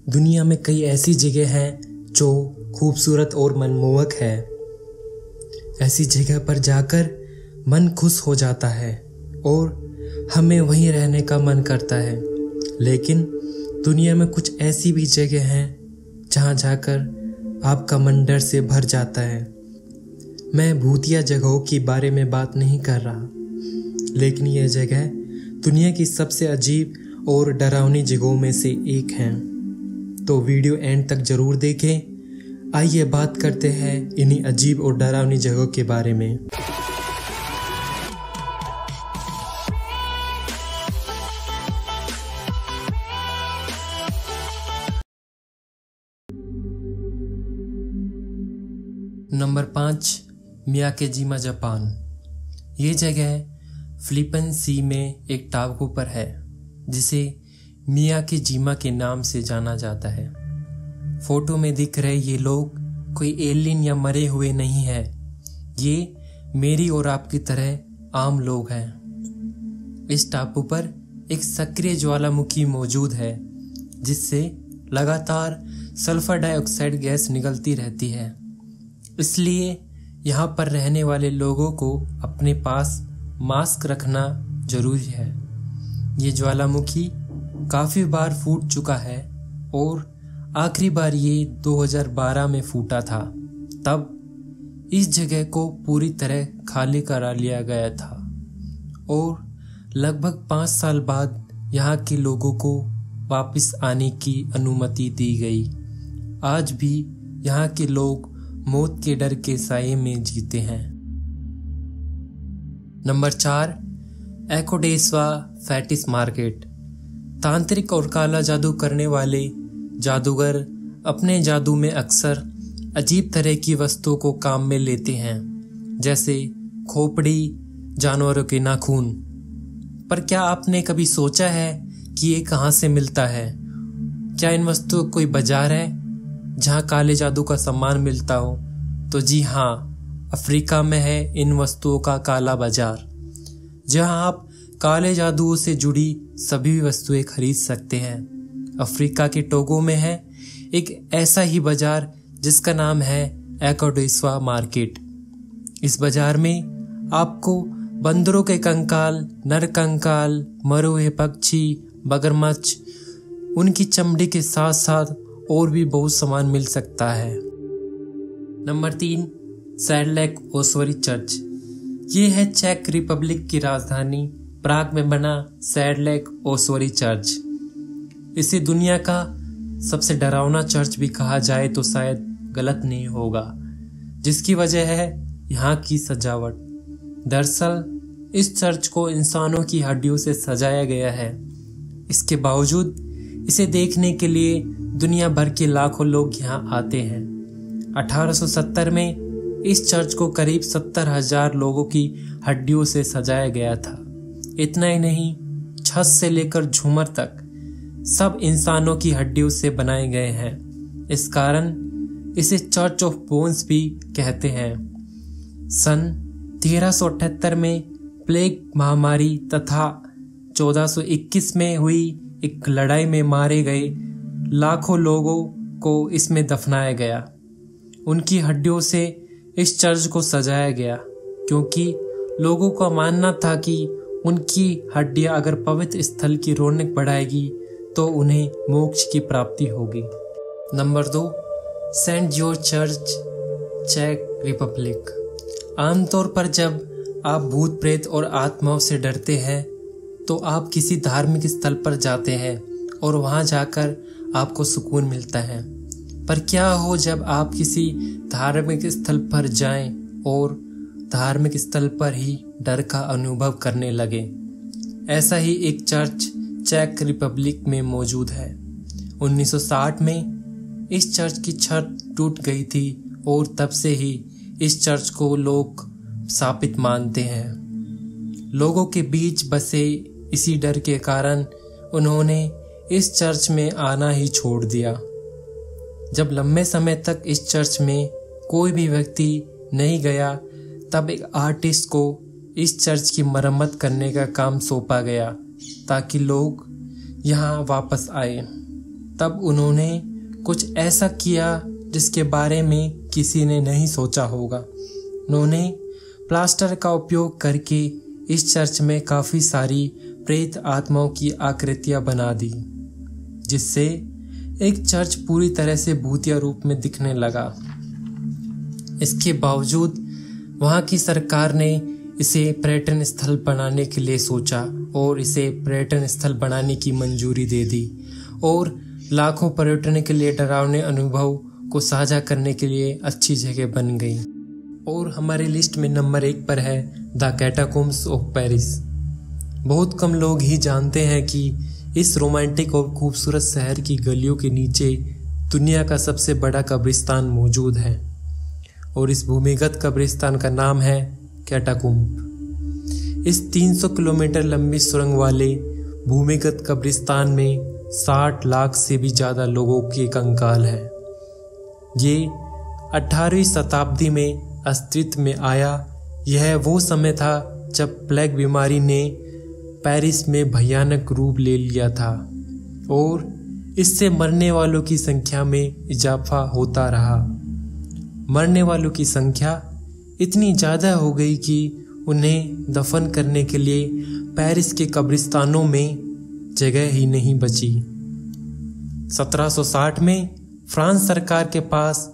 दुनिया में कई ऐसी जगह हैं जो खूबसूरत और मनमोहक है। ऐसी जगह पर जाकर मन खुश हो जाता है और हमें वहीं रहने का मन करता है। लेकिन दुनिया में कुछ ऐसी भी जगह हैं जहां जाकर आपका मन डर से भर जाता है। मैं भूतिया जगहों के बारे में बात नहीं कर रहा, लेकिन यह जगह दुनिया की सबसे अजीब और डरावनी जगहों में से एक है। तो वीडियो एंड तक जरूर देखें। आइए बात करते हैं इन्हीं अजीब और डरावनी जगहों के बारे में। Number 5, Miyakejima, Japan. ये जगह फिलिपाइन सी में एक टापू पर है जिसे मियाकेजिमा के नाम से जाना जाता है। फोटो में दिख रहे ये लोग कोई एलियन या मरे हुए नहीं है। ये मेरी और आपकी तरह आम लोग हैं। इस टापू पर एक सक्रिय ज्वालामुखी मौजूद है जिससे लगातार सल्फर डाइऑक्साइड गैस निकलती रहती है। इसलिए यहाँ पर रहने वाले लोगों को अपने पास मास्क रखना जरूरी है। ये ज्वालामुखी काफ़ी बार फूट चुका है और आखिरी बार ये 2012 में फूटा था। तब इस जगह को पूरी तरह खाली करा लिया गया था और लगभग 5 साल बाद यहाँ के लोगों को वापस आने की अनुमति दी गई। आज भी यहाँ के लोग मौत के डर के साये में जीते हैं। Number 4, Akodessewa fetish market. तांत्रिक और काला जादू करने वाले जादूगर अपने जादू में अक्सर अजीब तरह की वस्तुओं को काम में लेते हैं, जैसे खोपड़ी, जानवरों के नाखून। पर क्या आपने कभी सोचा है कि ये कहाँ से मिलता है? क्या इन वस्तुओं का कोई बाजार है जहाँ काले जादू का सामान मिलता हो? तो जी हाँ, अफ्रीका में है इन वस्तुओं का काला बाजार, जहाँ आप काले जादुओं से जुड़ी सभी वस्तुएं खरीद सकते हैं। अफ्रीका के टोगो में है एक ऐसा ही बाजार जिसका नाम है एकोडेस्वा मार्केट। इस बाजार में आपको बंदरों के कंकाल, नर कंकाल, मरे हुए पक्षी, मगरमच्छ, उनकी चमड़ी के साथ साथ और भी बहुत सामान मिल सकता है। Number 3, Salt Lake ossuary church. ये है चेक रिपब्लिक की राजधानी प्राग में बना सैल्ट लेक ओसवरी चर्च। इसे दुनिया का सबसे डरावना चर्च भी कहा जाए तो शायद गलत नहीं होगा, जिसकी वजह है यहाँ की सजावट। दरअसल इस चर्च को इंसानों की हड्डियों से सजाया गया है। इसके बावजूद इसे देखने के लिए दुनिया भर के लाखों लोग यहाँ आते हैं। 1870 में इस चर्च को करीब 70,000 लोगों की हड्डियों से सजाया गया था। इतना ही नहीं, छत से लेकर झूमर तक सब इंसानों की हड्डियों से बनाए गए हैं। इस कारण इसे चर्च ऑफ बोन्स भी कहते हैं। सन 1378 में प्लेग महामारी तथा 1421 में हुई एक लड़ाई में मारे गए लाखों लोगों को इसमें दफनाया गया। उनकी हड्डियों से इस चर्च को सजाया गया क्योंकि लोगों का मानना था कि उनकी हड्डियां अगर पवित्र स्थल की रौनक बढ़ाएगी तो उन्हें मोक्ष की प्राप्ति होगी। नंबर 2, सेंट जॉर्ज चर्च, चेक रिपब्लिक। आमतौर पर जब आप भूत प्रेत और आत्माओं से डरते हैं तो आप किसी धार्मिक स्थल पर जाते हैं और वहां जाकर आपको सुकून मिलता है। पर क्या हो जब आप किसी धार्मिक स्थल पर जाएं और धार्मिक स्थल पर ही डर का अनुभव करने लगे? ऐसा ही एक चर्च चेक रिपब्लिक में मौजूद है। 1960 में इस चर्च की छत टूट गई थी और तब से ही इस चर्च को लोग शापित मानते हैं। लोगों के बीच बसे इसी डर के कारण उन्होंने इस चर्च में आना ही छोड़ दिया। जब लंबे समय तक इस चर्च में कोई भी व्यक्ति नहीं गया, तब एक आर्टिस्ट को इस चर्च की मरम्मत करने का काम सौंपा गया ताकि लोग यहाँ वापस आए। तब उन्होंने कुछ ऐसा किया जिसके बारे में किसी ने नहीं सोचा होगा। उन्होंने प्लास्टर का उपयोग करके इस चर्च में काफ़ी सारी प्रेत आत्माओं की आकृतियां बना दी, जिससे एक चर्च पूरी तरह से भूतिया रूप में दिखने लगा। इसके बावजूद वहाँ की सरकार ने इसे पर्यटन स्थल बनाने के लिए सोचा और इसे पर्यटन स्थल बनाने की मंजूरी दे दी और लाखों पर्यटन के लिए डरावने अनुभव को साझा करने के लिए अच्छी जगह बन गई। और हमारे लिस्ट में नंबर 1 पर है द कैटाकोम्ब्स ऑफ पेरिस। बहुत कम लोग ही जानते हैं कि इस रोमांटिक और खूबसूरत शहर की गलियों के नीचे दुनिया का सबसे बड़ा कब्रिस्तान मौजूद है और इस भूमिगत कब्रिस्तान का नाम है कैटाकोम्ब। इस 300 किलोमीटर लंबी सुरंग वाले भूमिगत कब्रिस्तान में 60 लाख से भी ज़्यादा लोगों के कंकाल हैं। ये 18वीं शताब्दी में अस्तित्व में आया। यह वो समय था जब प्लेग बीमारी ने पेरिस में भयानक रूप ले लिया था और इससे मरने वालों की संख्या में इजाफा होता रहा। मरने वालों की संख्या इतनी ज़्यादा हो गई कि उन्हें दफन करने के लिए पेरिस के कब्रिस्तानों में जगह ही नहीं बची। 1760 में फ्रांस सरकार के पास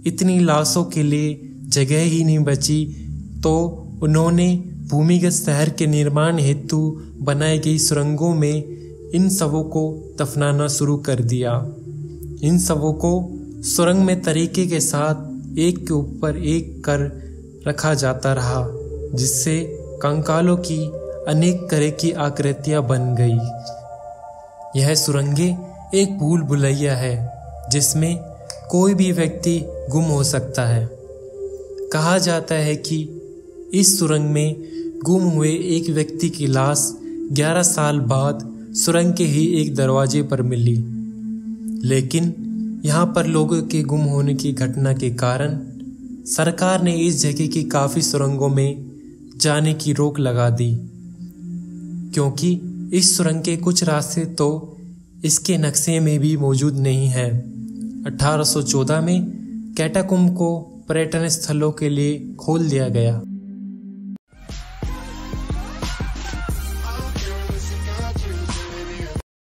इतनी लाशों के लिए जगह ही नहीं बची, तो उन्होंने भूमिगत शहर के निर्माण हेतु बनाई गई सुरंगों में इन शवों को दफनाना शुरू कर दिया। इन शवों को सुरंग में तरीके के साथ एक के ऊपर एक कर रखा जाता रहा, जिससे कंकालों की अनेक तरह की आकृतियां बन गई। यह सुरंगें एक भूल भुलैया है जिसमें कोई भी व्यक्ति गुम हो सकता है। कहा जाता है कि इस सुरंग में गुम हुए एक व्यक्ति की लाश 11 साल बाद सुरंग के ही एक दरवाजे पर मिली, लेकिन यहाँ पर लोगों के गुम होने की घटना के कारण सरकार ने इस जगह की काफ़ी सुरंगों में जाने की रोक लगा दी, क्योंकि इस सुरंग के कुछ रास्ते तो इसके नक्शे में भी मौजूद नहीं हैं। 1814 में कैटाकोम्ब को पर्यटन स्थलों के लिए खोल दिया गया।